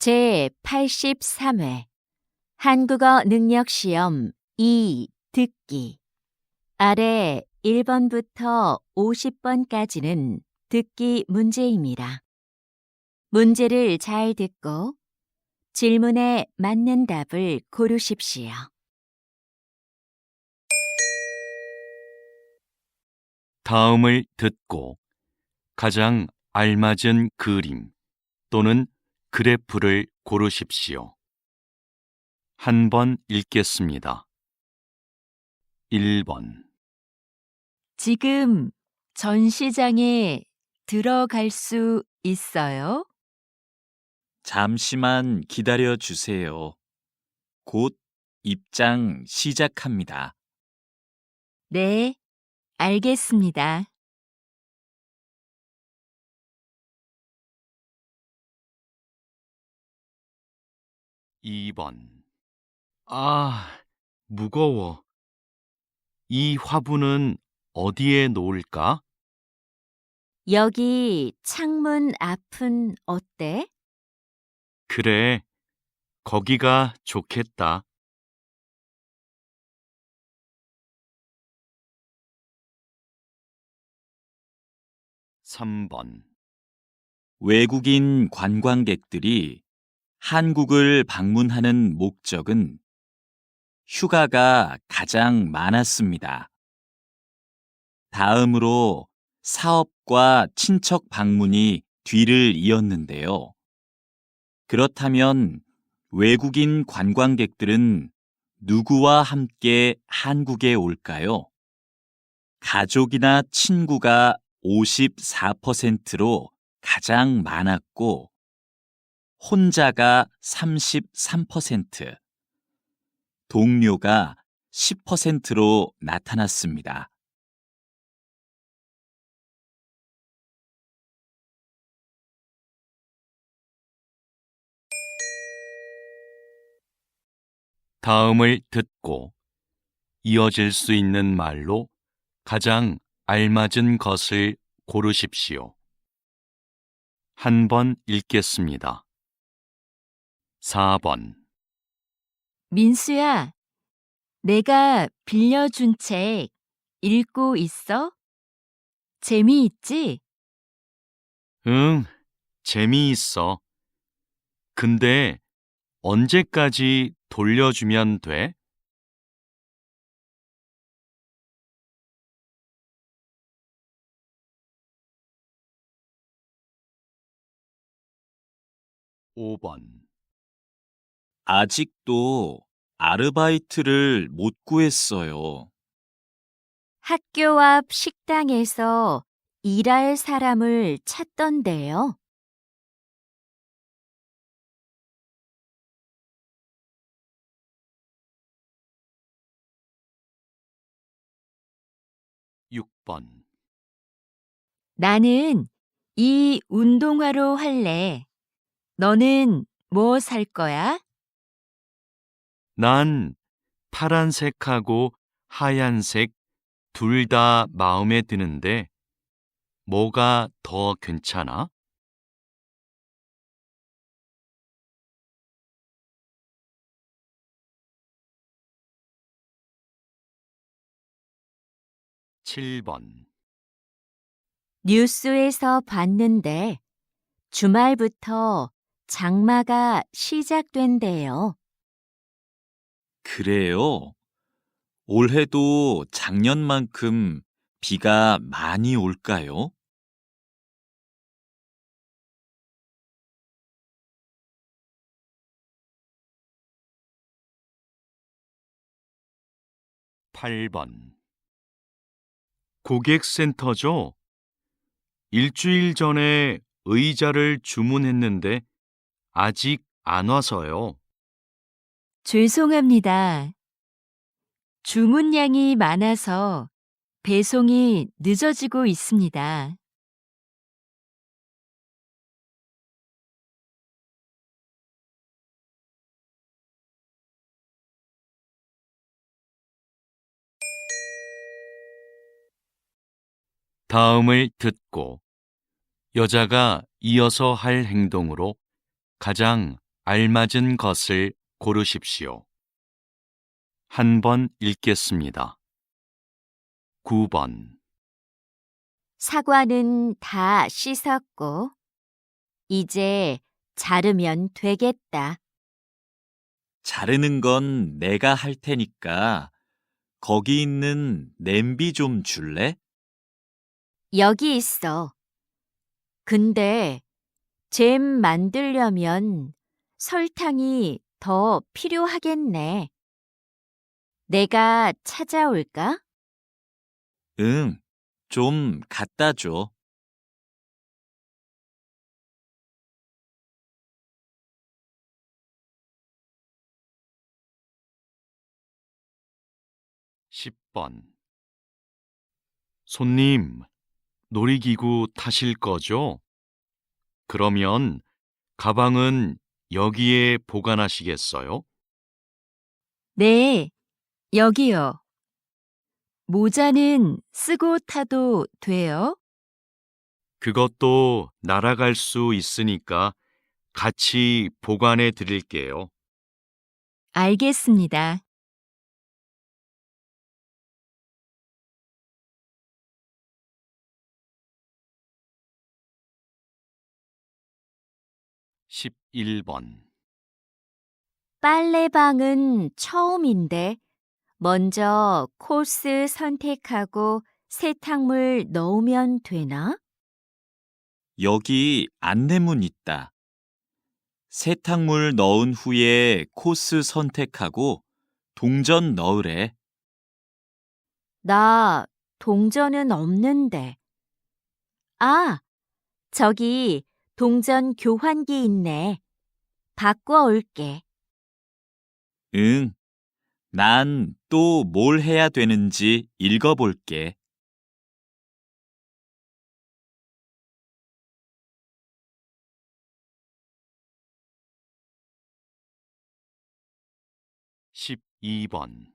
제83회 한국어 능력시험 2 듣기 아래 1번부터 50번까지는 듣기 문제입니다. 문제를 잘 듣고 질문에 맞는 답을 고르십시오. 다음을 듣고 가장 알맞은 그림 또는 그래프를 고르십시오. 한 번 읽겠습니다. 1번 지금 전시장에 들어갈 수 있어요? 잠시만 기다려 주세요. 곧 입장 시작합니다. 네, 알겠습니다. 2번 무거워. 이 화분은 어디에 놓을까? 여기 창문 앞은 어때? 그래, 거기가 좋겠다. 3번 외국인 관광객들이 한국을 방문하는 목적은 휴가가 가장 많았습니다. 다음으로 사업과 친척 방문이 뒤를 이었는데요. 그렇다면 외국인 관광객들은 누구와 함께 한국에 올까요? 가족이나 친구가 54%로 가장 많았고, 혼자가 33%, 동료가 10%로 나타났습니다. 다음을 듣고 이어질 수 있는 말로 가장 알맞은 것을 고르십시오. 한 번 읽겠습니다. 4번 민수야, 내가 빌려준 책 읽고 있어? 재미있지? 응, 재미있어. 근데 언제까지 돌려주면 돼? 5번 아직도 아르바이트를 못 구했어요. 학교 앞 식당에서 일할 사람을 찾던데요. 6번 나는 이 운동화로 할래. 너는 뭐 살 거야? 난 파란색하고 하얀색 둘 다 마음에 드는데 뭐가 더 괜찮아? 7번 뉴스에서 봤는데 주말부터 장마가 시작된대요. 그래요? 올해도 작년만큼 비가 많이 올까요? 8번 고객센터죠? 일주일 전에 의자를 주문했는데 아직 안 와서요. 죄송합니다. 주문량이 많아서 배송이 늦어지고 있습니다. '다음을 듣고 여자가 이어서 할 행동으로 가장 알맞은 것을 고르십시오. 한 번 읽겠습니다. 9번. 사과는 다 씻었고, 이제 자르면 되겠다. 자르는 건 내가 할 테니까 거기 있는 냄비 좀 줄래? 여기 있어. 근데 잼 만들려면 설탕이 더 필요하겠네. 내가 찾아올까? 응, 좀 갖다 줘. 10번. 손님, 놀이기구 타실 거죠? 그러면 가방은 여기에 보관하시겠어요? 네, 여기요. 모자는 쓰고 타도 돼요? 그것도 날아갈 수 있으니까 같이 보관해 드릴게요. 알겠습니다. 11번. 빨래방은 처음인데 먼저 코스 선택하고 세탁물 넣으면 되나? 여기 안내문 있다. 세탁물 넣은 후에 코스 선택하고 동전 넣으래. 나 동전은 없는데. 아, 저기 동전 교환기 있네. 바꿔 올게. 응, 난 또 뭘 해야 되는지 읽어볼게. 12번.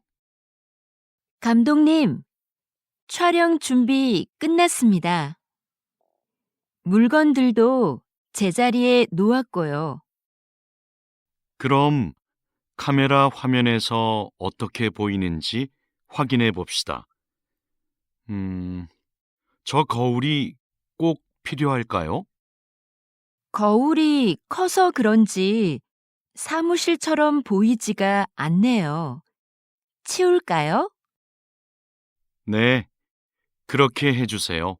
감독님, 촬영 준비 끝났습니다. 물건들도 제자리에 놓았고요. 그럼 카메라 화면에서 어떻게 보이는지 확인해 봅시다. 저 거울이 꼭 필요할까요? 거울이 커서 그런지 사무실처럼 보이지가 않네요. 치울까요? 네, 그렇게 해주세요.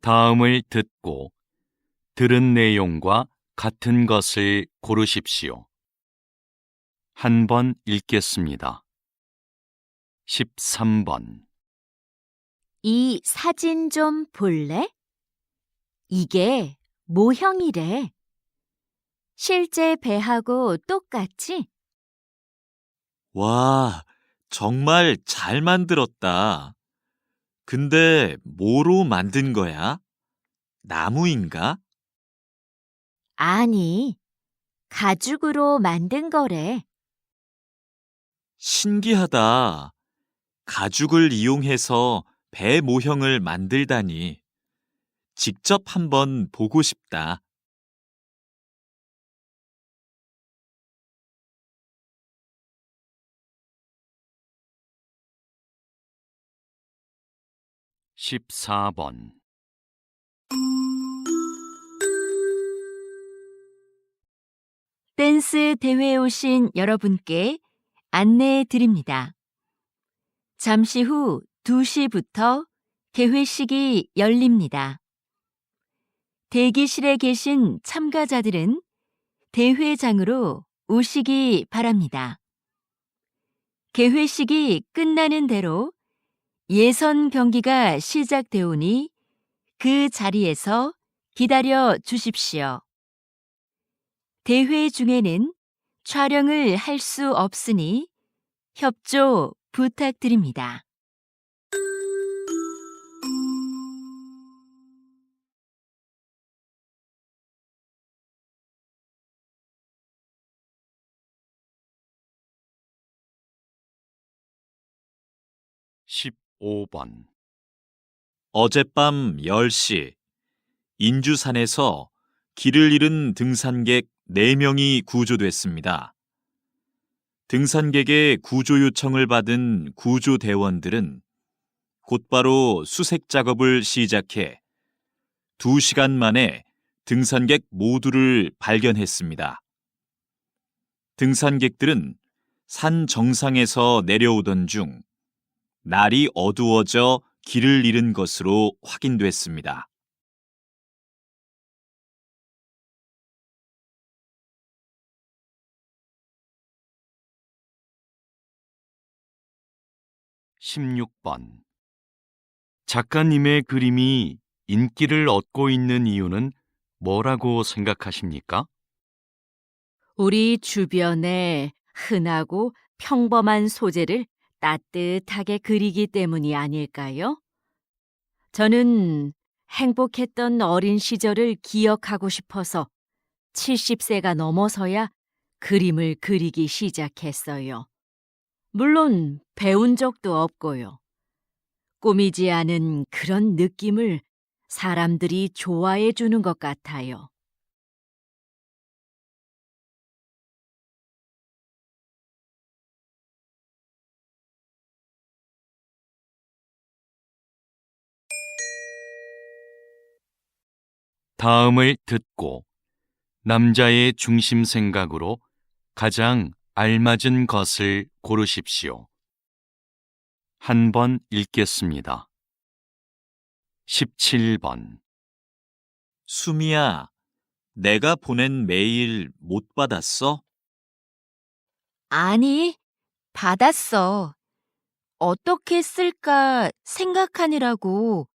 다음을 듣고 들은 내용과 같은 것을 고르십시오. 한 번 읽겠습니다. 13번. 이 사진 좀 볼래? 이게 모형이래. 실제 배하고 똑같지? 와, 정말 잘 만들었다. 근데 뭐로 만든 거야? 나무인가? 아니, 가죽으로 만든 거래. 신기하다. 가죽을 이용해서 배 모형을 만들다니. 직접 한번 보고 싶다. 14번. 댄스 대회에 오신 여러분께 안내해 드립니다. 잠시 후 2시부터 개회식이 열립니다. 대기실에 계신 참가자들은 대회장으로 오시기 바랍니다. 개회식이 끝나는 대로 예선 경기가 시작되오니 그 자리에서 기다려 주십시오. 대회 중에는 촬영을 할 수 없으니 협조 부탁드립니다. 15번. 어젯밤 10시 인주산에서 길을 잃은 등산객 4명이 구조됐습니다. 등산객의 구조 요청을 받은 구조대원들은 곧바로 수색 작업을 시작해 2시간 만에 등산객 모두를 발견했습니다. 등산객들은 산 정상에서 내려오던 중 날이 어두워져 길을 잃은 것으로 확인됐습니다. (16번) 작가님의 그림이 인기를 얻고 있는 이유는 뭐라고 생각하십니까? 우리 주변에 흔하고 평범한 소재를 따뜻하게 그리기 때문이 아닐까요? 저는 행복했던 어린 시절을 기억하고 싶어서 70세가 넘어서야 그림을 그리기 시작했어요. 물론 배운 적도 없고요. 꾸미지 않은 그런 느낌을 사람들이 좋아해 주는 것 같아요. 다음을 듣고 남자의 중심 생각으로 가장 알맞은 것을 고르십시오. 한 번 읽겠습니다. 17번. 수미야, 내가 보낸 메일 못 받았어? 아니, 받았어. 어떻게 쓸까 생각하느라고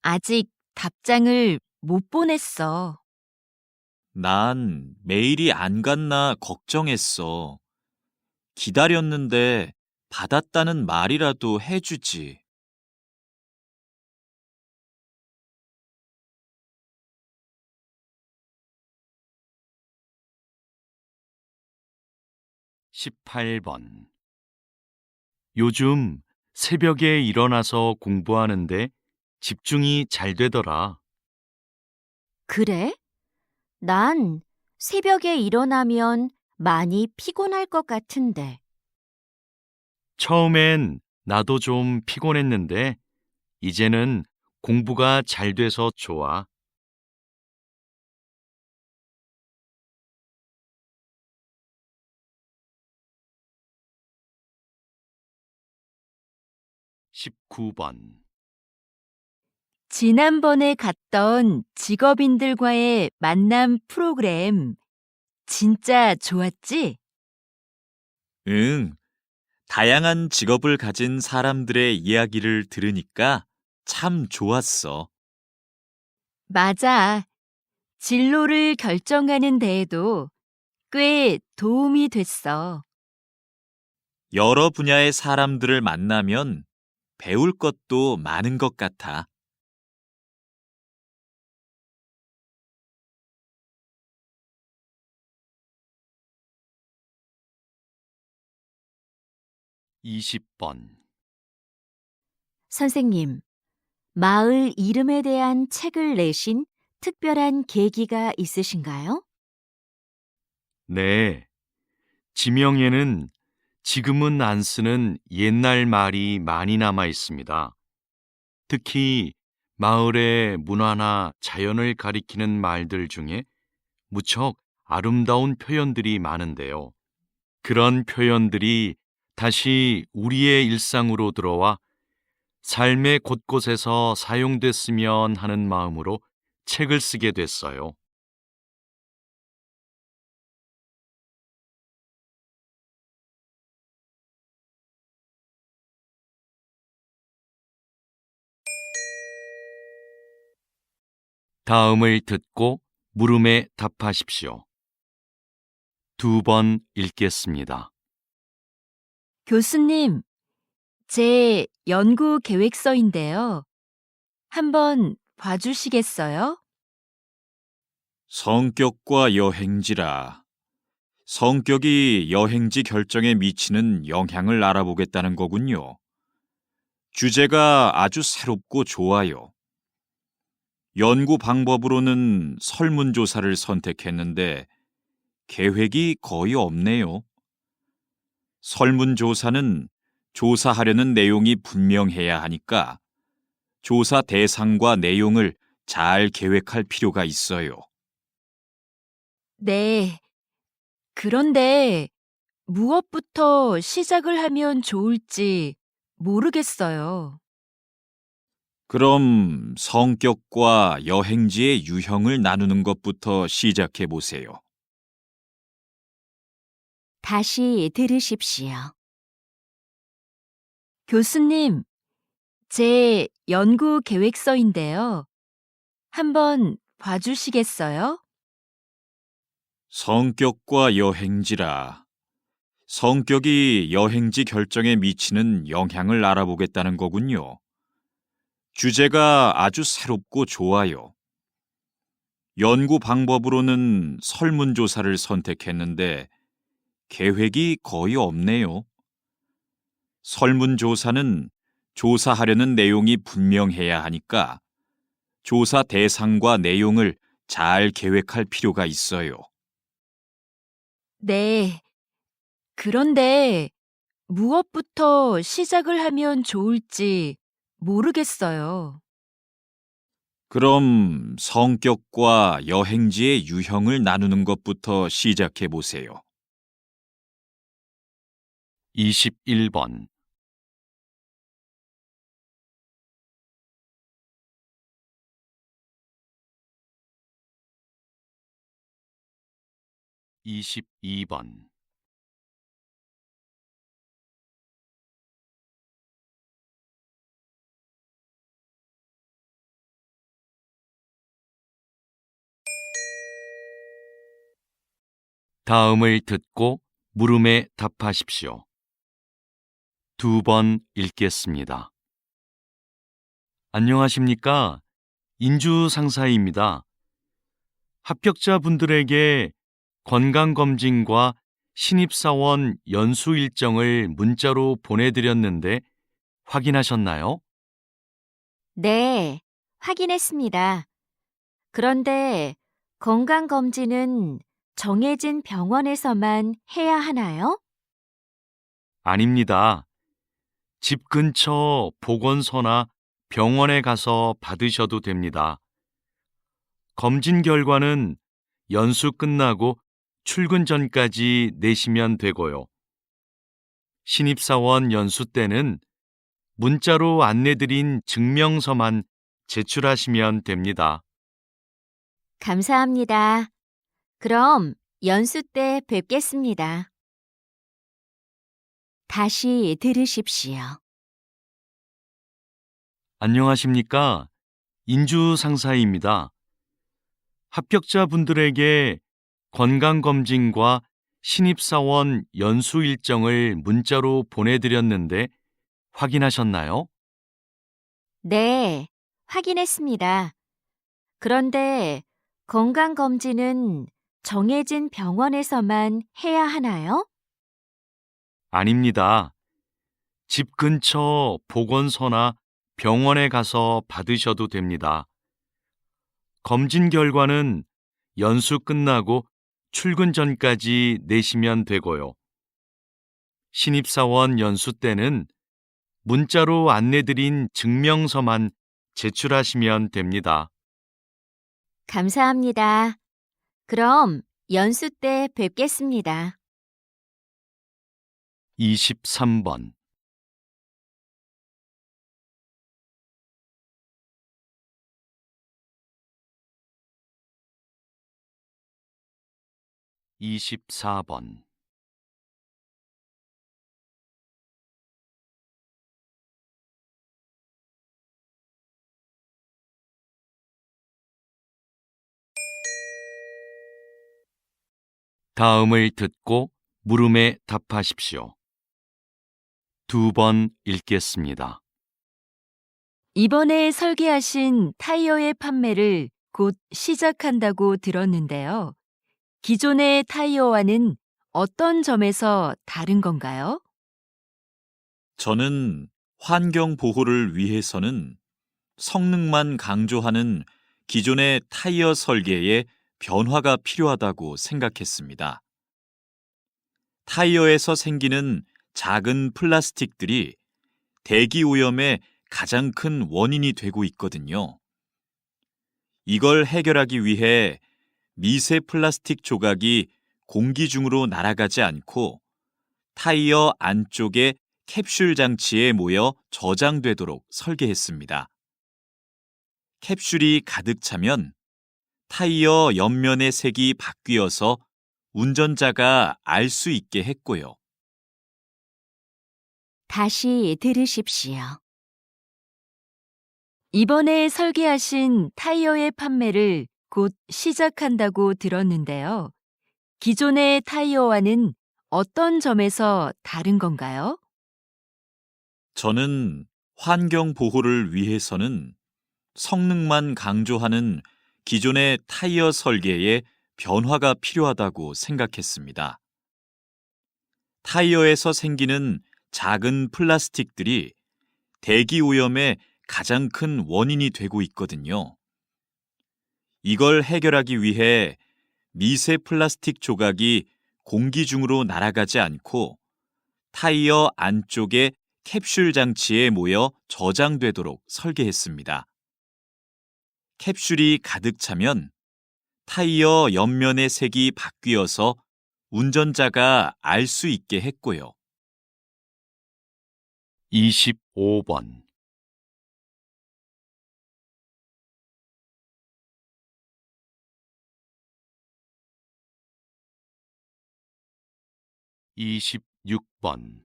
아직 답장을 못 보냈어. 난 메일이 안 갔나 걱정했어. 기다렸는데 받았다는 말이라도 해주지. 18번. 요즘 새벽에 일어나서 공부하는데 집중이 잘 되더라. 그래? 난 새벽에 일어나면 많이 피곤할 것 같은데. 처음엔 나도 좀 피곤했는데 이제는 공부가 잘 돼서 좋아. 19번. 지난번에 갔던 직업인들과의 만남 프로그램 진짜 좋았지? 응, 다양한 직업을 가진 사람들의 이야기를 들으니까 참 좋았어. 맞아. 진로를 결정하는 데에도 꽤 도움이 됐어. 여러 분야의 사람들을 만나면 배울 것도 많은 것 같아. 20번. 선생님, 마을 이름에 대한 책을 내신 특별한 계기가 있으신가요? 네. 지명에는 지금은 안 쓰는 옛날 말이 많이 남아 있습니다. 특히 마을의 문화나 자연을 가리키는 말들 중에 무척 아름다운 표현들이 많은데요. 그런 표현들이 다시 우리의 일상으로 들어와 삶의 곳곳에서 사용됐으면 하는 마음으로 책을 쓰게 됐어요. 다음을 듣고 물음에 답하십시오. 2번 읽겠습니다. 교수님, 제 연구 계획서인데요. 한번 봐주시겠어요? 성격과 여행지라. 성격이 여행지 결정에 미치는 영향을 알아보겠다는 거군요. 주제가 아주 새롭고 좋아요. 연구 방법으로는 설문조사를 선택했는데 계획이 거의 없네요. 설문조사는 조사하려는 내용이 분명해야 하니까 조사 대상과 내용을 잘 계획할 필요가 있어요. 네. 그런데 무엇부터 시작을 하면 좋을지 모르겠어요. 그럼 성격과 여행지의 유형을 나누는 것부터 시작해 보세요. 다시 들으십시오. 교수님, 제 연구 계획서인데요. 한번 봐주시겠어요? 성격과 여행지라. 성격이 여행지 결정에 미치는 영향을 알아보겠다는 거군요. 주제가 아주 새롭고 좋아요. 연구 방법으로는 설문조사를 선택했는데 계획이 거의 없네요. 설문조사는 조사하려는 내용이 분명해야 하니까 조사 대상과 내용을 잘 계획할 필요가 있어요. 네. 그런데 무엇부터 시작을 하면 좋을지 모르겠어요. 그럼 성격과 여행지의 유형을 나누는 것부터 시작해 보세요. 21번. 22번. '다음을 듣고 물음에 답하십시오. 2번 읽겠습니다. 안녕하십니까? 인주 상사입니다. 합격자분들에게 건강검진과 신입사원 연수 일정을 문자로 보내드렸는데 확인하셨나요? 네, 확인했습니다. 그런데 건강검진은 정해진 병원에서만 해야 하나요? 아닙니다. 집 근처 보건소나 병원에 가서 받으셔도 됩니다. 검진 결과는 연수 끝나고 출근 전까지 내시면 되고요. 신입사원 연수 때는 문자로 안내드린 증명서만 제출하시면 됩니다. 감사합니다. 그럼 연수 때 뵙겠습니다. 다시 들으십시오. 안녕하십니까? 인주 상사입니다. 합격자분들에게 건강검진과 신입사원 연수 일정을 문자로 보내드렸는데 확인하셨나요? 네, 확인했습니다. 그런데 건강검진은 정해진 병원에서만 해야 하나요? 아닙니다. 집 근처 보건소나 병원에 가서 받으셔도 됩니다. 검진 결과는 연수 끝나고 출근 전까지 내시면 되고요. 신입사원 연수 때는 문자로 안내드린 증명서만 제출하시면 됩니다. 감사합니다. 그럼 연수 때 뵙겠습니다. 23번. 24번. '다음을 듣고 물음에 답하십시오. 2번 읽겠습니다. 이번에 설계하신 타이어의 판매를 곧 시작한다고 들었는데요. 기존의 타이어와는 어떤 점에서 다른 건가요? 저는 환경 보호를 위해서는 성능만 강조하는 기존의 타이어 설계에 변화가 필요하다고 생각했습니다. 타이어에서 생기는 작은 플라스틱들이 대기 오염의 가장 큰 원인이 되고 있거든요. 이걸 해결하기 위해 미세 플라스틱 조각이 공기 중으로 날아가지 않고 타이어 안쪽의 캡슐 장치에 모여 저장되도록 설계했습니다. 캡슐이 가득 차면 타이어 옆면의 색이 바뀌어서 운전자가 알 수 있게 했고요. 다시 들으십시오. 이번에 설계하신 타이어의 판매를 곧 시작한다고 들었는데요. 기존의 타이어와는 어떤 점에서 다른 건가요? 저는 환경 보호를 위해서는 성능만 강조하는 기존의 타이어 설계에 변화가 필요하다고 생각했습니다. 타이어에서 생기는 작은 플라스틱들이 대기 오염의 가장 큰 원인이 되고 있거든요. 이걸 해결하기 위해 미세 플라스틱 조각이 공기 중으로 날아가지 않고 타이어 안쪽의 캡슐 장치에 모여 저장되도록 설계했습니다. 캡슐이 가득 차면 타이어 옆면의 색이 바뀌어서 운전자가 알 수 있게 했고요. 25번 26번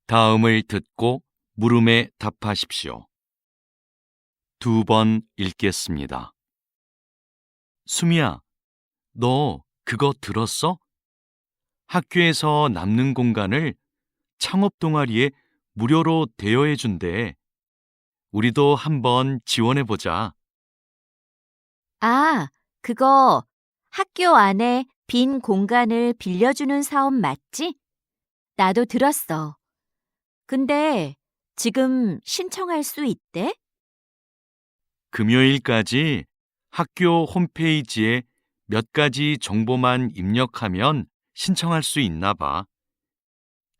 다음을 듣고 물음에 답하십시오. 2번 읽겠습니다. 수미야, 너 그거 들었어? 학교에서 남는 공간을 창업 동아리에 무료로 대여해 준대. 우리도 한번 지원해 보자. 아, 그거 학교 안에 빈 공간을 빌려주는 사업 맞지? 나도 들었어. 근데 지금 신청할 수 있대? 금요일까지 학교 홈페이지에 몇 가지 정보만 입력하면 신청할 수 있나 봐.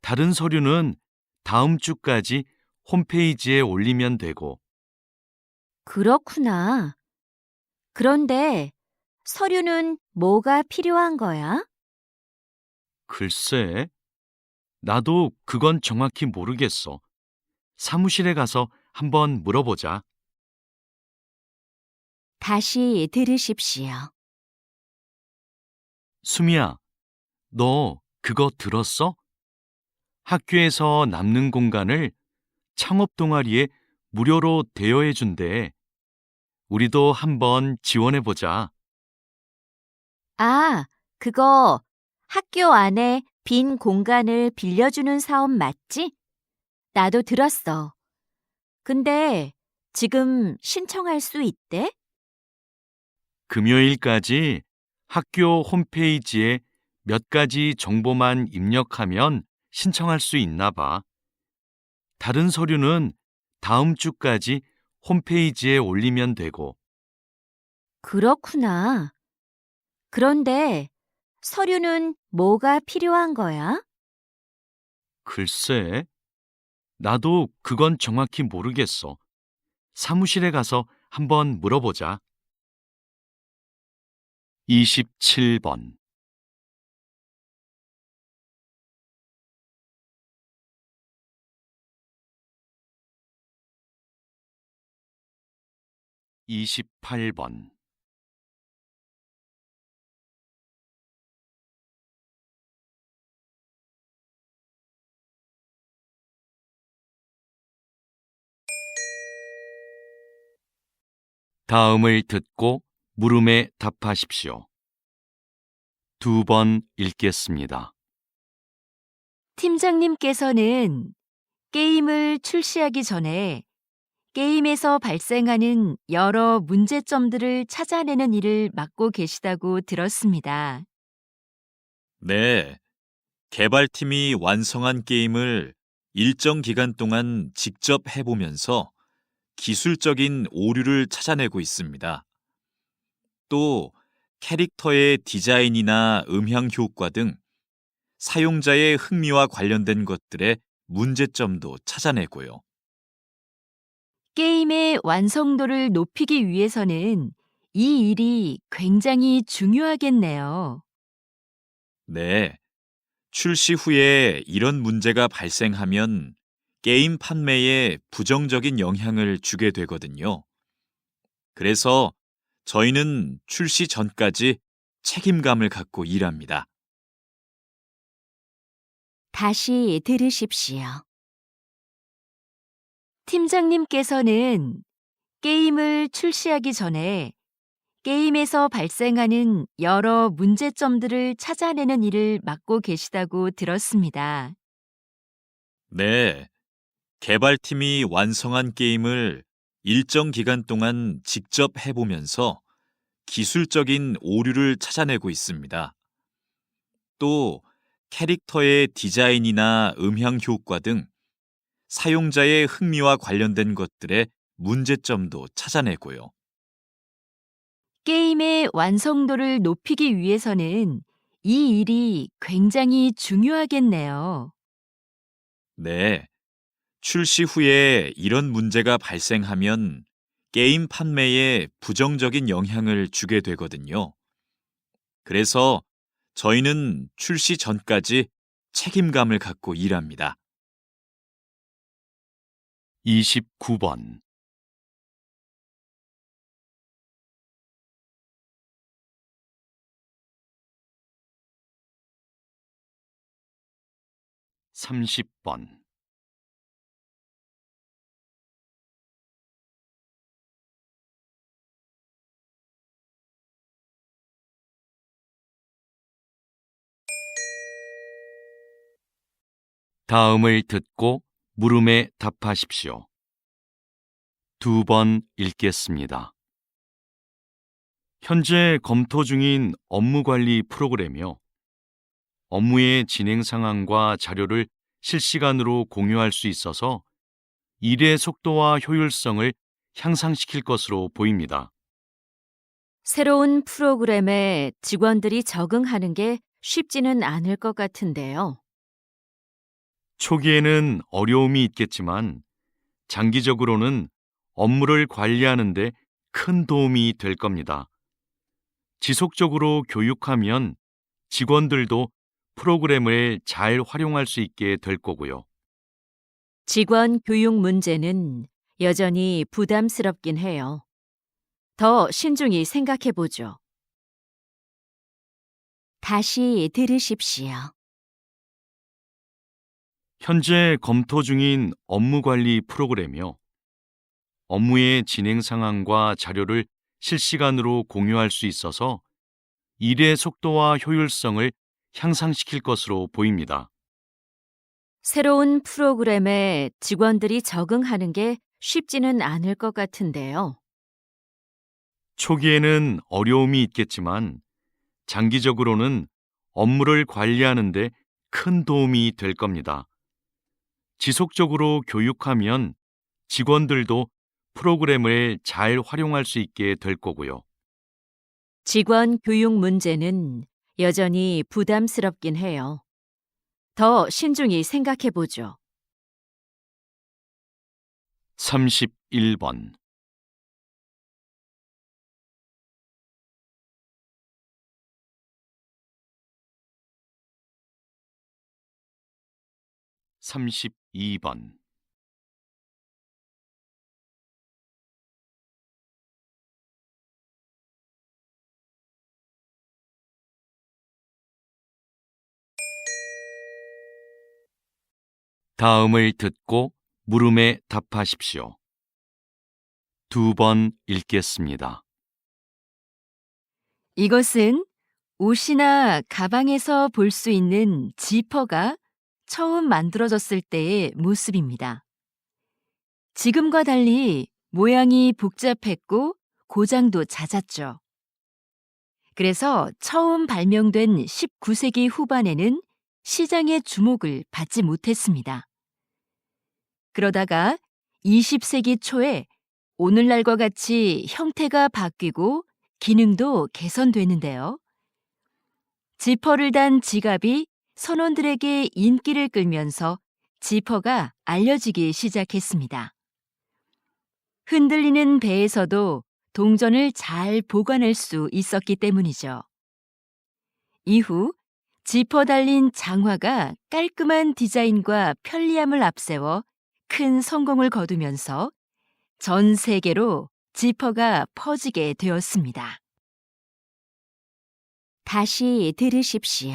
다른 서류는 다음 주까지 홈페이지에 올리면 되고. 그렇구나. 그런데 서류는 뭐가 필요한 거야? 글쎄, 나도 그건 정확히 모르겠어. 사무실에 가서 한번 물어보자. 다시 들으십시오. 수미야, 너 그거 들었어? 학교에서 남는 공간을 창업 동아리에 무료로 대여해 준대. 우리도 한번 지원해 보자. 아, 그거 학교 안에 빈 공간을 빌려주는 사업 맞지? 나도 들었어. 근데 지금 신청할 수 있대? 금요일까지 학교 홈페이지에 몇 가지 정보만 입력하면 신청할 수 있나 봐. 다른 서류는 다음 주까지 홈페이지에 올리면 되고. 그렇구나. 그런데 서류는 뭐가 필요한 거야? 글쎄, 나도 그건 정확히 모르겠어. 사무실에 가서 한번 물어보자. 27번 28번 다음을 듣고 물음에 답하십시오. 2번 읽겠습니다. 팀장님께서는 게임을 출시하기 전에 게임에서 발생하는 여러 문제점들을 찾아내는 일을 맡고 계시다고 들었습니다. 네, 개발팀이 완성한 게임을 일정 기간 동안 직접 해보면서 기술적인 오류를 찾아내고 있습니다. 또 캐릭터의 디자인이나 음향 효과 등 사용자의 흥미와 관련된 것들의 문제점도 찾아내고요. 게임의 완성도를 높이기 위해서는 이 일이 굉장히 중요하겠네요. 네, 출시 후에 이런 문제가 발생하면 게임 판매에 부정적인 영향을 주게 되거든요. 그래서 저희는 출시 전까지 책임감을 갖고 일합니다. 다시 들으십시오. 팀장님께서는 게임을 출시하기 전에 게임에서 발생하는 여러 문제점들을 찾아내는 일을 맡고 계시다고 들었습니다. 네, 개발팀이 완성한 게임을 일정 기간 동안 직접 해보면서 기술적인 오류를 찾아내고 있습니다. 또 캐릭터의 디자인이나 음향 효과 등 사용자의 흥미와 관련된 것들의 문제점도 찾아내고요. 게임의 완성도를 높이기 위해서는 이 일이 굉장히 중요하겠네요. 네, 출시 후에 이런 문제가 발생하면 게임 판매에 부정적인 영향을 주게 되거든요. 그래서 저희는 출시 전까지 책임감을 갖고 일합니다. 29번. 30번. '다음을 듣고 물음에 답하십시오. 2번 읽겠습니다. 현재 검토 중인 업무관리 프로그램이요. 업무의 진행 상황과 자료를 실시간으로 공유할 수 있어서 일의 속도와 효율성을 향상시킬 것으로 보입니다. 새로운 프로그램에 직원들이 적응하는 게 쉽지는 않을 것 같은데요. 초기에는 어려움이 있겠지만 장기적으로는 업무를 관리하는 데 큰 도움이 될 겁니다. 지속적으로 교육하면 직원들도 프로그램을 잘 활용할 수 있게 될 거고요. 직원 교육 문제는 여전히 부담스럽긴 해요. 더 신중히 생각해 보죠. 다시 들으십시오. 현재 검토 중인 업무관리 프로그램이요. 업무의 진행 상황과 자료를 실시간으로 공유할 수 있어서 일의 속도와 효율성을 향상시킬 것으로 보입니다. 새로운 프로그램에 직원들이 적응하는 게 쉽지는 않을 것 같은데요. 초기에는 어려움이 있겠지만 장기적으로는 업무를 관리하는 데 큰 도움이 될 겁니다. 지속적으로 교육하면 직원들도 프로그램을 잘 활용할 수 있게 될 거고요. 직원 교육 문제는 여전히 부담스럽긴 해요. 더 신중히 생각해 보죠. 31번. 32번. '다음을 듣고 물음에 답하십시오. 2번 읽겠습니다. 이것은 옷이나 가방에서 볼 수 있는 지퍼가 처음 만들어졌을 때의 모습입니다. 지금과 달리 모양이 복잡했고 고장도 잦았죠. 그래서 처음 발명된 19세기 후반에는 시장의 주목을 받지 못했습니다. 그러다가 20세기 초에 오늘날과 같이 형태가 바뀌고 기능도 개선되는데요. 지퍼를 단 지갑이 선원들에게 인기를 끌면서 지퍼가 알려지기 시작했습니다. 흔들리는 배에서도 동전을 잘 보관할 수 있었기 때문이죠. 이후 지퍼 달린 장화가 깔끔한 디자인과 편리함을 앞세워 큰 성공을 거두면서 전 세계로 지퍼가 퍼지게 되었습니다. 다시 들으십시오.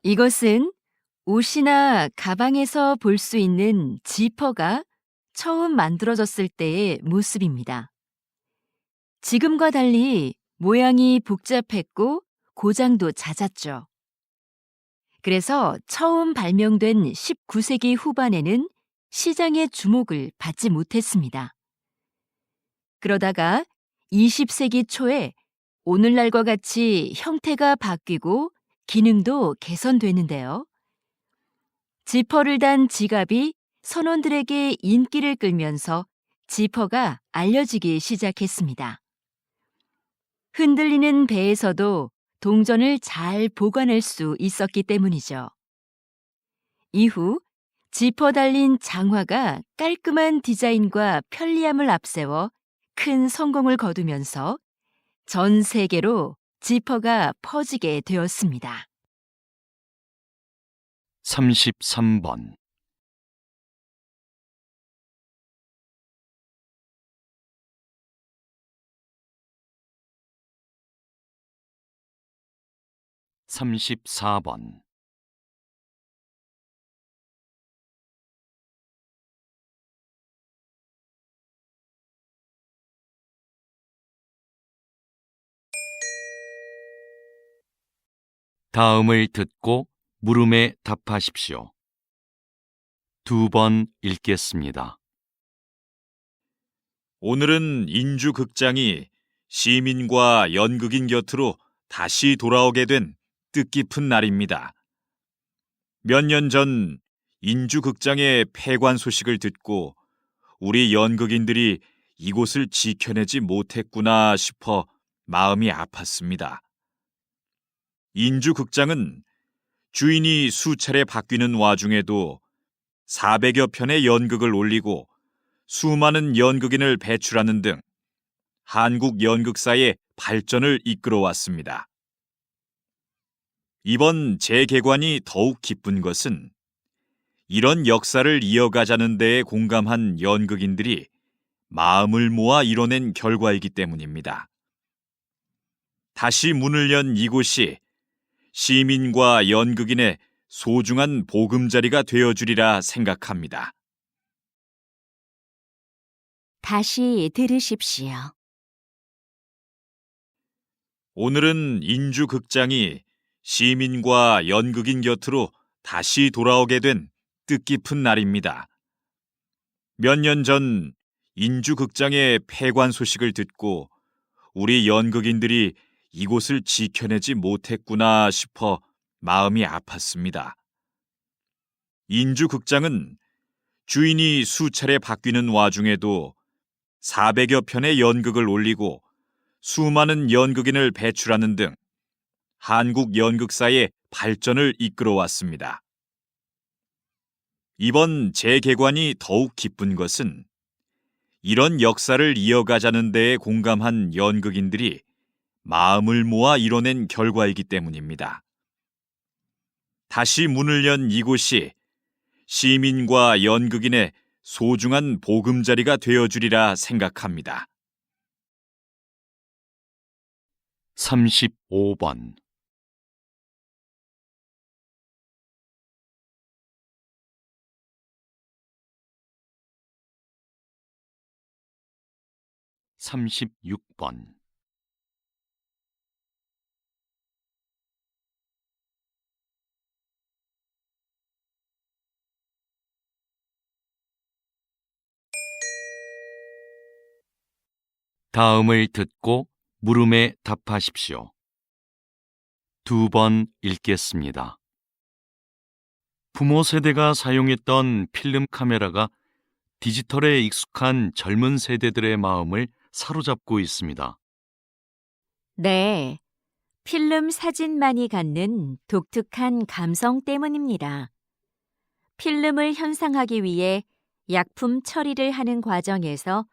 이것은 옷이나 가방에서 볼 수 있는 지퍼가 처음 만들어졌을 때의 모습입니다. 지금과 달리 모양이 복잡했고 고장도 잦았죠. 그래서 처음 발명된 19세기 후반에는 시장의 주목을 받지 못했습니다. 그러다가 20세기 초에 오늘날과 같이 형태가 바뀌고 기능도 개선되는데요. 지퍼를 단 지갑이 선원들에게 인기를 끌면서 지퍼가 알려지기 시작했습니다. 흔들리는 배에서도 동전을 잘 보관할 수 있었기 때문이죠. 이후 지퍼 달린 장화가 깔끔한 디자인과 편리함을 앞세워 큰 성공을 거두면서 전 세계로 지퍼가 퍼지게 되었습니다. 33번. 34번. 다음을 듣고 물음에 답하십시오. 2번 읽겠습니다. 오늘은 인주극장이 시민과 연극인 곁으로 다시 돌아오게 된 뜻깊은 날입니다. 몇 년 전 인주극장의 폐관 소식을 듣고 우리 연극인들이 이곳을 지켜내지 못했구나 싶어 마음이 아팠습니다. 인주극장은 주인이 수차례 바뀌는 와중에도 400여 편의 연극을 올리고 수많은 연극인을 배출하는 등 한국 연극사의 발전을 이끌어왔습니다. 이번 재개관이 더욱 기쁜 것은 이런 역사를 이어가자는 데에 공감한 연극인들이 마음을 모아 이뤄낸 결과이기 때문입니다. 다시 문을 연 이곳이 시민과 연극인의 소중한 보금자리가 되어주리라 생각합니다. 다시 들으십시오. 오늘은 인주극장이 시민과 연극인 곁으로 다시 돌아오게 된 뜻깊은 날입니다. 몇 년 전 인주극장의 폐관 소식을 듣고 우리 연극인들이 이곳을 지켜내지 못했구나 싶어 마음이 아팠습니다. 인주극장은 주인이 수차례 바뀌는 와중에도 400여 편의 연극을 올리고 수많은 연극인을 배출하는 등 한국 연극사의 발전을 이끌어왔습니다. 이번 재개관이 더욱 기쁜 것은 이런 역사를 이어가자는 데에 공감한 연극인들이 마음을 모아 이뤄낸 결과이기 때문입니다. 다시 문을 연 이곳이 시민과 연극인의 소중한 보금자리가 되어주리라 생각합니다. 35번. 36번. 다음을 듣고 물음에 답하십시오. 2번 읽겠습니다. 부모 세대가 사용했던 필름 카메라가 디지털에 익숙한 젊은 세대들의 마음을 사로잡고 있습니다. 네. 필름 사진만이 갖는 독특한 감성 때문입니다. 필름을 현상하기 위해 약품 처리를 하는 과정에서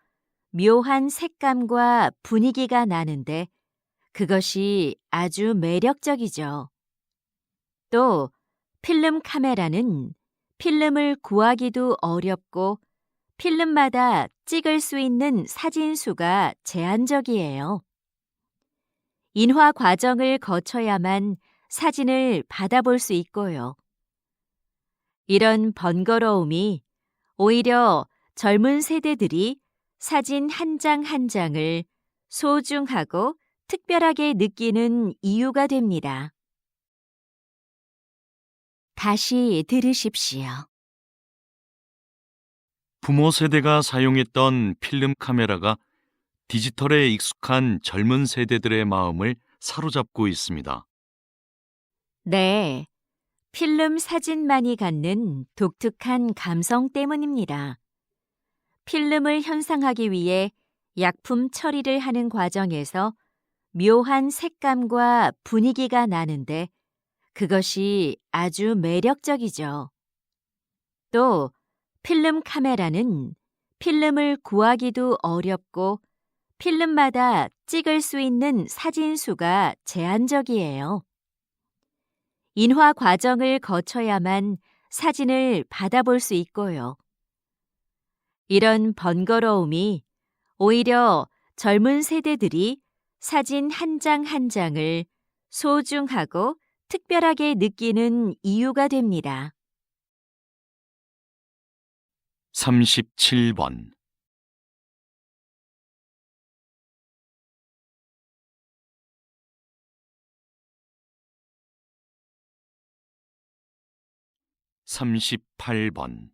묘한 색감과 분위기가 나는데 그것이 아주 매력적이죠. 또 필름 카메라는 필름을 구하기도 어렵고 필름마다 찍을 수 있는 사진 수가 제한적이에요. 인화 과정을 거쳐야만 사진을 받아볼 수 있고요. 이런 번거로움이 오히려 젊은 세대들이 사진 한 장 한 장을 소중하고 특별하게 느끼는 이유가 됩니다. 다시 들으십시오. 부모 세대가 사용했던 필름 카메라가 디지털에 익숙한 젊은 세대들의 마음을 사로잡고 있습니다. 네. 필름 사진만이 갖는 독특한 감성 때문입니다. 필름을 현상하기 위해 약품 처리를 하는 과정에서 묘한 색감과 분위기가 나는데 그것이 아주 매력적이죠. 또 필름 카메라는 필름을 구하기도 어렵고 필름마다 찍을 수 있는 사진 수가 제한적이에요. 인화 과정을 거쳐야만 사진을 받아볼 수 있고요. 이런 번거로움이 오히려 젊은 세대들이 사진 한 장 한 장을 소중하고 특별하게 느끼는 이유가 됩니다. 37번 38번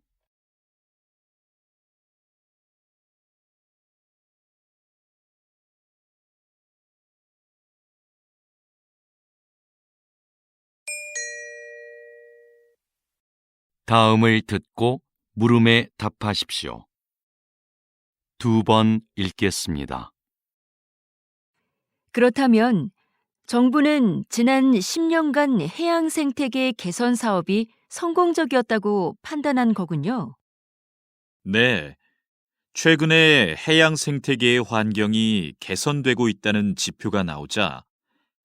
다음을 듣고 물음에 답하십시오. 2번 읽겠습니다. 그렇다면 정부는 지난 10년간 해양 생태계 개선 사업이 성공적이었다고 판단한 거군요. 네. 최근에 해양 생태계의 환경이 개선되고 있다는 지표가 나오자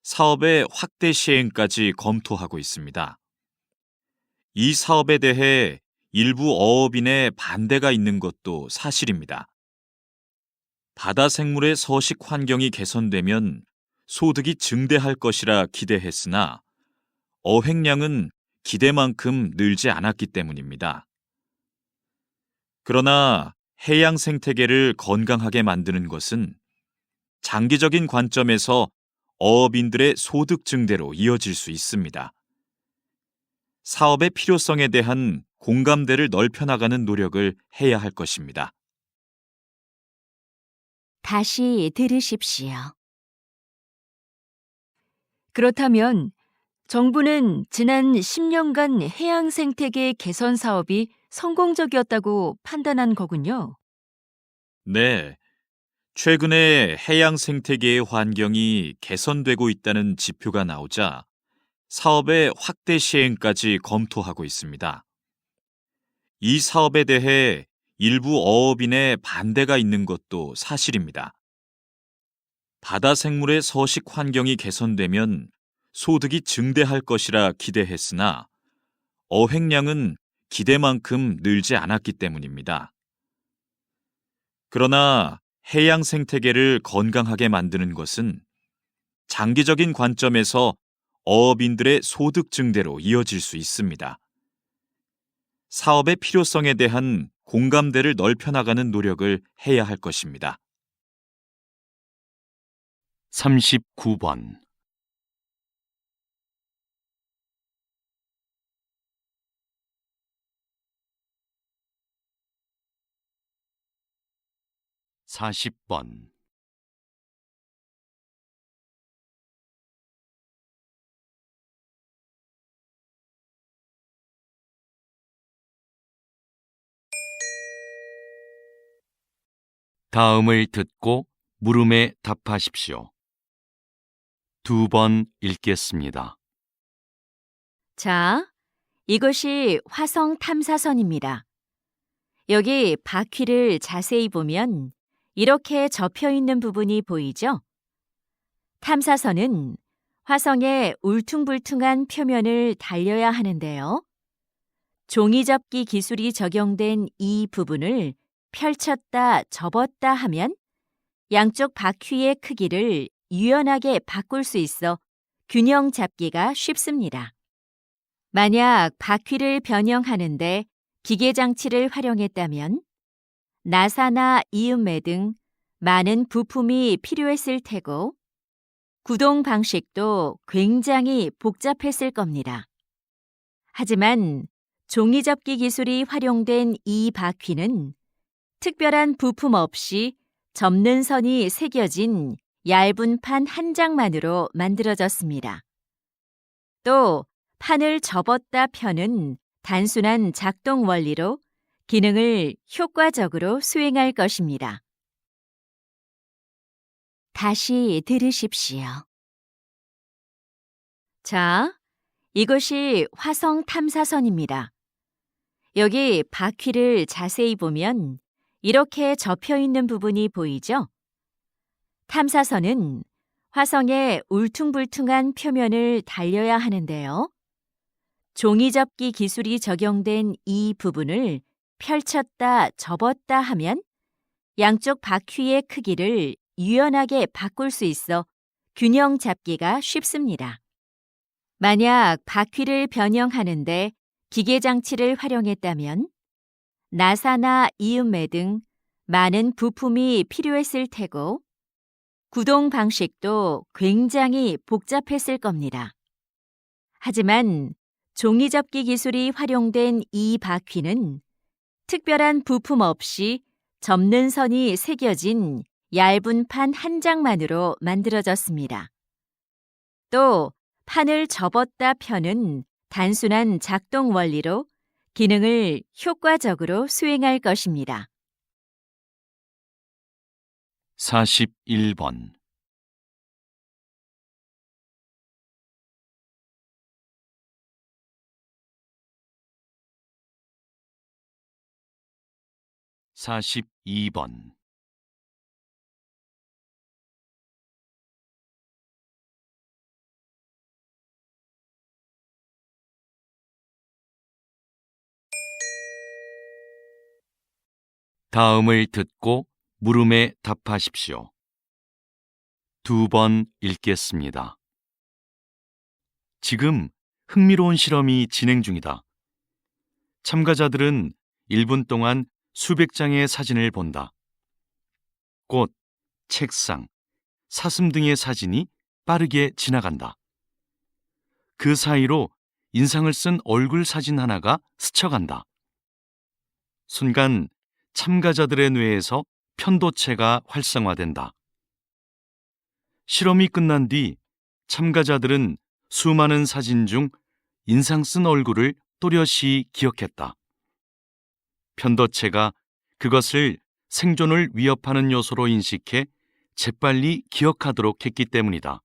사업의 확대 시행까지 검토하고 있습니다. 이 사업에 대해 일부 어업인의 반대가 있는 것도 사실입니다. 바다 생물의 서식 환경이 개선되면 소득이 증대할 것이라 기대했으나 어획량은 기대만큼 늘지 않았기 때문입니다. 그러나 해양 생태계를 건강하게 만드는 것은 장기적인 관점에서 어업인들의 소득 증대로 이어질 수 있습니다. 사업의 필요성에 대한 공감대를 넓혀나가는 노력을 해야 할 것입니다. 다시 들으십시오. 그렇다면 정부는 지난 10년간 해양 생태계 개선 사업이 성공적이었다고 판단한 거군요. 네. 최근에 해양 생태계의 환경이 개선되고 있다는 지표가 나오자 사업의 확대 시행까지 검토하고 있습니다. 이 사업에 대해 일부 어업인의 반대가 있는 것도 사실입니다. 바다 생물의 서식 환경이 개선되면 소득이 증대할 것이라 기대했으나 어획량은 기대만큼 늘지 않았기 때문입니다. 그러나 해양 생태계를 건강하게 만드는 것은 장기적인 관점에서 어업인들의 소득 증대로 이어질 수 있습니다. 사업의 필요성에 대한 공감대를 넓혀나가는 노력을 해야 할 것입니다. 39번 40번 다음을 듣고 물음에 답하십시오. 2번 읽겠습니다. 자, 이것이 화성 탐사선입니다. 여기 바퀴를 자세히 보면 이렇게 접혀 있는 부분이 보이죠? 탐사선은 화성의 울퉁불퉁한 표면을 달려야 하는데요. 종이접기 기술이 적용된 이 부분을 펼쳤다 접었다 하면 양쪽 바퀴의 크기를 유연하게 바꿀 수 있어 균형 잡기가 쉽습니다. 만약 바퀴를 변형하는데 기계 장치를 활용했다면 나사나 이음매 등 많은 부품이 필요했을 테고 구동 방식도 굉장히 복잡했을 겁니다. 하지만 종이접기 기술이 활용된 이 바퀴는 특별한 부품 없이 접는 선이 새겨진 얇은 판 한 장만으로 만들어졌습니다. 또 판을 접었다 펴는 단순한 작동 원리로 기능을 효과적으로 수행할 것입니다. 다시 들으십시오. 자, 이것이 화성 탐사선입니다. 여기 바퀴를 자세히 보면 이렇게 접혀 있는 부분이 보이죠? 탐사선은 화성의 울퉁불퉁한 표면을 달려야 하는데요. 종이접기 기술이 적용된 이 부분을 펼쳤다 접었다 하면 양쪽 바퀴의 크기를 유연하게 바꿀 수 있어 균형 잡기가 쉽습니다. 만약 바퀴를 변형하는데 기계 장치를 활용했다면 나사나 이음매 등 많은 부품이 필요했을 테고 구동 방식도 굉장히 복잡했을 겁니다. 하지만 종이접기 기술이 활용된 이 바퀴는 특별한 부품 없이 접는 선이 새겨진 얇은 판 한 장만으로 만들어졌습니다. 또 판을 접었다 펴는 단순한 작동 원리로 기능을 효과적으로 수행할 것입니다. 41번. (42번) 다음을 듣고 물음에 답하십시오. 2번 읽겠습니다. 지금 흥미로운 실험이 진행 중이다. 참가자들은 1분 동안 수백 장의 사진을 본다. 꽃, 책상, 사슴 등의 사진이 빠르게 지나간다. 그 사이로 인상을 쓴 얼굴 사진 하나가 스쳐간다. 순간 참가자들의 뇌에서 편도체가 활성화된다. 실험이 끝난 뒤 참가자들은 수많은 사진 중 인상 쓴 얼굴을 또렷이 기억했다. 편도체가 그것을 생존을 위협하는 요소로 인식해 재빨리 기억하도록 했기 때문이다.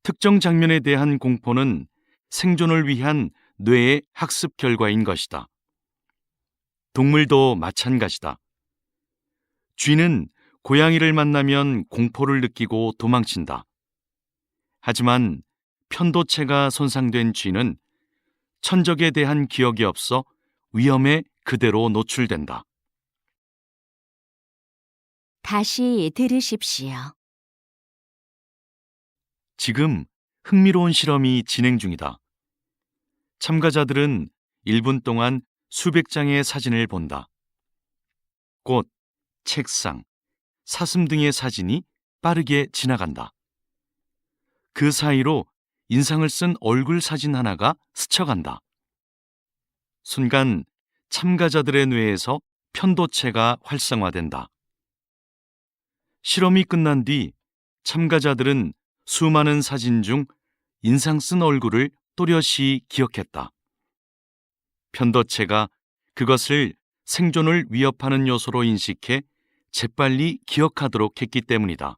특정 장면에 대한 공포는 생존을 위한 뇌의 학습 결과인 것이다. 동물도 마찬가지다. 쥐는 고양이를 만나면 공포를 느끼고 도망친다. 하지만 편도체가 손상된 쥐는 천적에 대한 기억이 없어 위험에 그대로 노출된다. 다시 들으십시오. 지금 흥미로운 실험이 진행 중이다. 참가자들은 1분 동안 수백 장의 사진을 본다. 꽃, 책상, 사슴 등의 사진이 빠르게 지나간다. 그 사이로 인상을 쓴 얼굴 사진 하나가 스쳐간다. 순간 참가자들의 뇌에서 편도체가 활성화된다. 실험이 끝난 뒤 참가자들은 수많은 사진 중 인상 쓴 얼굴을 또렷이 기억했다. 편도체가 그것을 생존을 위협하는 요소로 인식해 재빨리 기억하도록 했기 때문이다.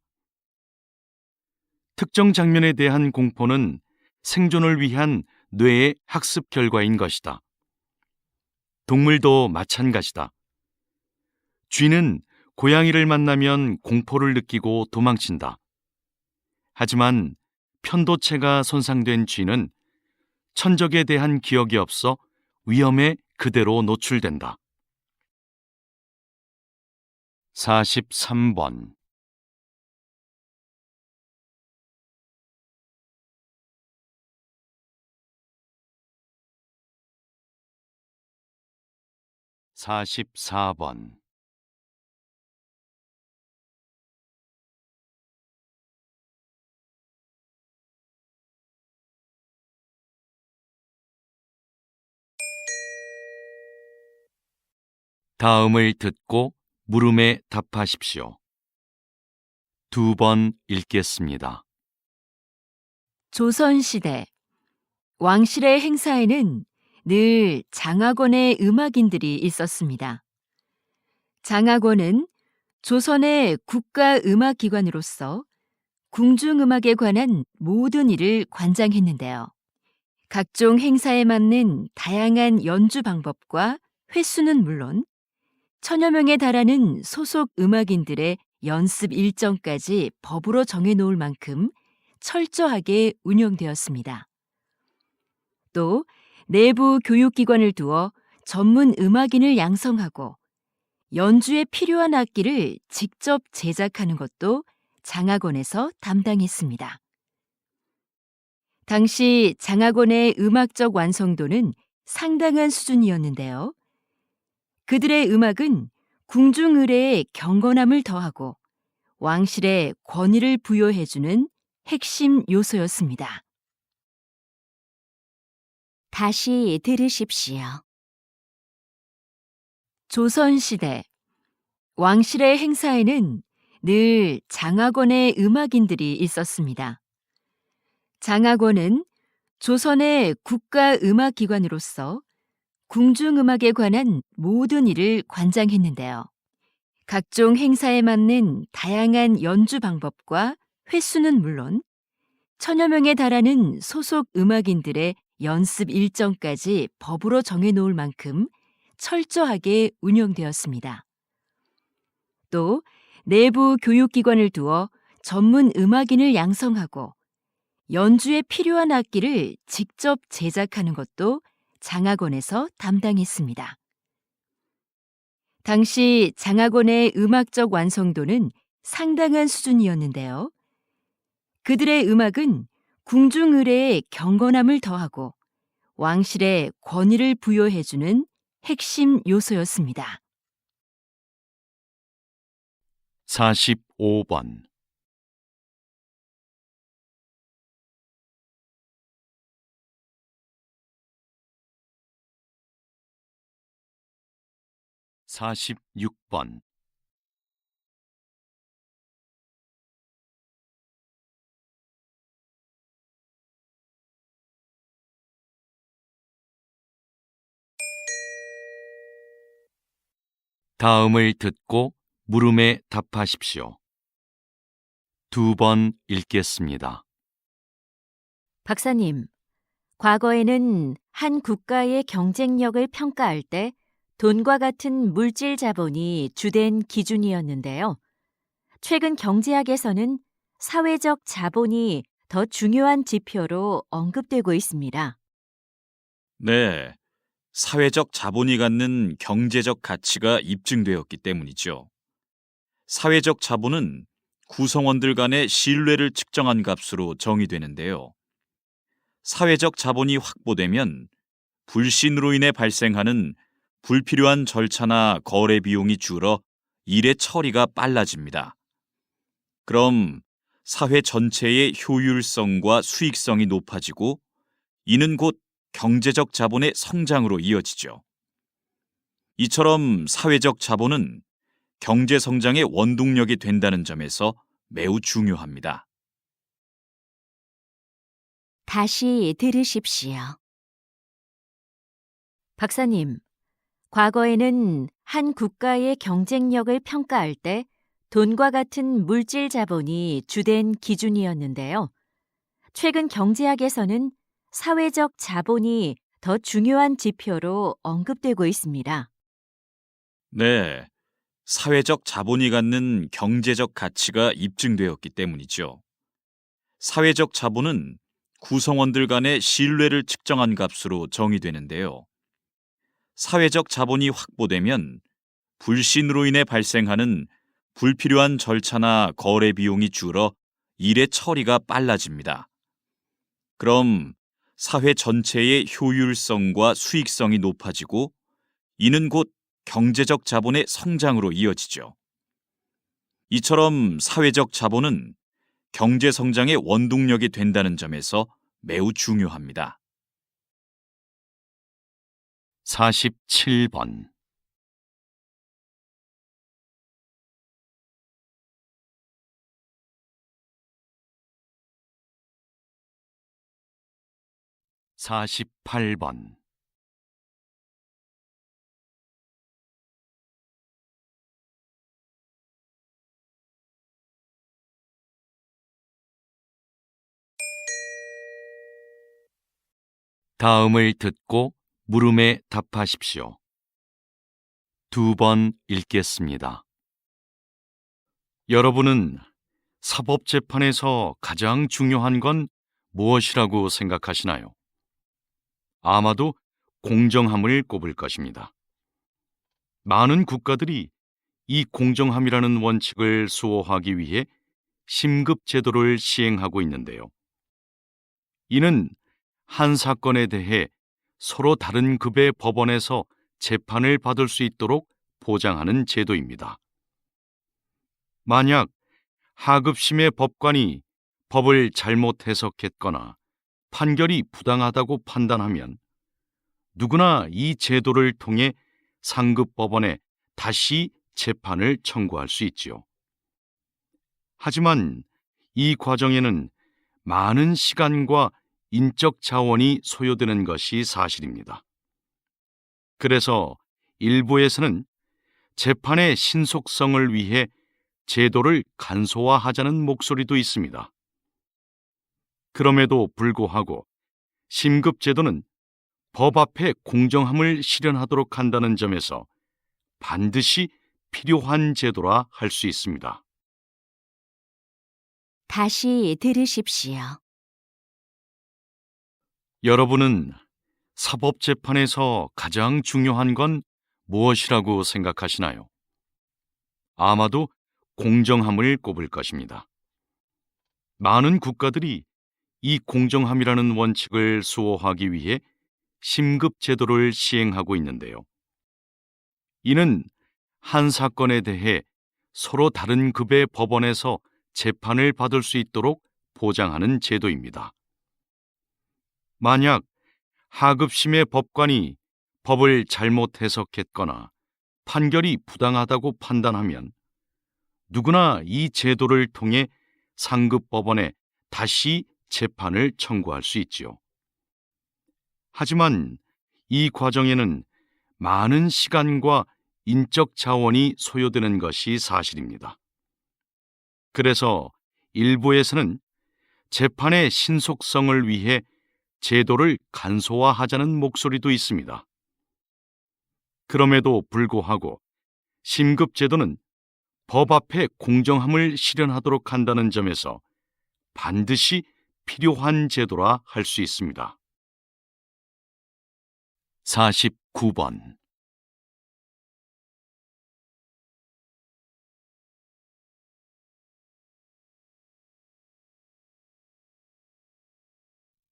특정 장면에 대한 공포는 생존을 위한 뇌의 학습 결과인 것이다. 동물도 마찬가지다. 쥐는 고양이를 만나면 공포를 느끼고 도망친다. 하지만 편도체가 손상된 쥐는 천적에 대한 기억이 없어 위험에 그대로 노출된다. 43번. (44번) 다음을 듣고 물음에 답하십시오. 2번 읽겠습니다. 조선시대 왕실의 행사에는 늘 장학원의 음악인들이 있었습니다. 장학원은 조선의 국가음악기관으로서 궁중음악에 관한 모든 일을 관장했는데요. 각종 행사에 맞는 다양한 연주 방법과 횟수는 물론 천여 명에 달하는 소속 음악인들의 연습 일정까지 법으로 정해놓을 만큼 철저하게 운영되었습니다. 또 내부 교육기관을 두어 전문 음악인을 양성하고 연주에 필요한 악기를 직접 제작하는 것도 장학원에서 담당했습니다. 당시 장학원의 음악적 완성도는 상당한 수준이었는데요. 그들의 음악은 궁중의례의 경건함을 더하고 왕실의 권위를 부여해주는 핵심 요소였습니다. 다시 들으십시오. 조선시대 왕실의 행사에는 늘 장학원의 음악인들이 있었습니다. 장학원은 조선의 국가음악기관으로서 궁중음악에 관한 모든 일을 관장했는데요. 각종 행사에 맞는 다양한 연주 방법과 횟수는 물론 천여 명에 달하는 소속 음악인들의 연습 일정까지 법으로 정해놓을 만큼 철저하게 운영되었습니다. 또 내부 교육기관을 두어 전문 음악인을 양성하고 연주에 필요한 악기를 직접 제작하는 것도 장학원에서 담당했습니다. 당시 장학원의 음악적 완성도는 상당한 수준이었는데요. 그들의 음악은 궁중의례의 경건함을 더하고 왕실의 권위를 부여해주는 핵심 요소였습니다. 45번. (46번) 다음을 듣고 물음에 답하십시오. 2번 읽겠습니다. 박사님, 과거에는 한 국가의 경쟁력을 평가할 때 돈과 같은 물질 자본이 주된 기준이었는데요. 최근 경제학에서는 사회적 자본이 더 중요한 지표로 언급되고 있습니다. 네, 사회적 자본이 갖는 경제적 가치가 입증되었기 때문이죠. 사회적 자본은 구성원들 간의 신뢰를 측정한 값으로 정의되는데요. 사회적 자본이 확보되면 불신으로 인해 발생하는 불필요한 절차나 거래 비용이 줄어 일의 처리가 빨라집니다. 그럼 사회 전체의 효율성과 수익성이 높아지고 이는 곧 경제적 자본의 성장으로 이어지죠. 이처럼 사회적 자본은 경제 성장의 원동력이 된다는 점에서 매우 중요합니다. 다시 들으십시오. 박사님, 과거에는 한 국가의 경쟁력을 평가할 때 돈과 같은 물질 자본이 주된 기준이었는데요. 최근 경제학에서는 사회적 자본이 더 중요한 지표로 언급되고 있습니다. 네, 사회적 자본이 갖는 경제적 가치가 입증되었기 때문이죠. 사회적 자본은 구성원들 간의 신뢰를 측정한 값으로 정의되는데요. 사회적 자본이 확보되면 불신으로 인해 발생하는 불필요한 절차나 거래 비용이 줄어 일의 처리가 빨라집니다. 그럼 사회 전체의 효율성과 수익성이 높아지고 이는 곧 경제적 자본의 성장으로 이어지죠. 이처럼 사회적 자본은 경제 성장의 원동력이 된다는 점에서 매우 중요합니다. 47번. (48번) 다음을 듣고 물음에 답하십시오. 2번 읽겠습니다. 여러분은 사법재판에서 가장 중요한 건 무엇이라고 생각하시나요? 아마도 공정함을 꼽을 것입니다. 많은 국가들이 이 공정함이라는 원칙을 수호하기 위해 심급 제도를 시행하고 있는데요. 이는 한 사건에 대해 서로 다른 급의 법원에서 재판을 받을 수 있도록 보장하는 제도입니다. 만약 하급심의 법관이 법을 잘못 해석했거나 판결이 부당하다고 판단하면 누구나 이 제도를 통해 상급 법원에 다시 재판을 청구할 수 있지요. 하지만 이 과정에는 많은 시간과 인적 자원이 소요되는 것이 사실입니다. 그래서 일부에서는 재판의 신속성을 위해 제도를 간소화하자는 목소리도 있습니다. 그럼에도 불구하고 심급제도는 법 앞에 공정함을 실현하도록 한다는 점에서 반드시 필요한 제도라 할 수 있습니다. 다시 들으십시오. 여러분은 사법재판에서 가장 중요한 건 무엇이라고 생각하시나요? 아마도 공정함을 꼽을 것입니다. 많은 국가들이 이 공정함이라는 원칙을 수호하기 위해 심급 제도를 시행하고 있는데요. 이는 한 사건에 대해 서로 다른 급의 법원에서 재판을 받을 수 있도록 보장하는 제도입니다. 만약 하급심의 법관이 법을 잘못 해석했거나 판결이 부당하다고 판단하면 누구나 이 제도를 통해 상급 법원에 다시 재판을 청구할 수 있지요. 하지만 이 과정에는 많은 시간과 인적 자원이 소요되는 것이 사실입니다. 그래서 일부에서는 재판의 신속성을 위해 제도를 간소화하자는 목소리도 있습니다. 그럼에도 불구하고 심급제도는 법 앞에 공정함을 실현하도록 한다는 점에서 반드시 필요한 제도라 할 수 있습니다. 49번.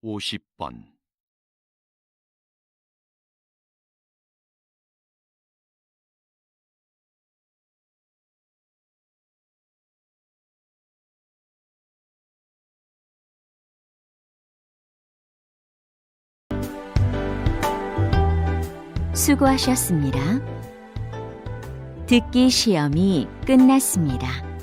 (50번) 수고하셨습니다. 듣기 시험이 끝났습니다.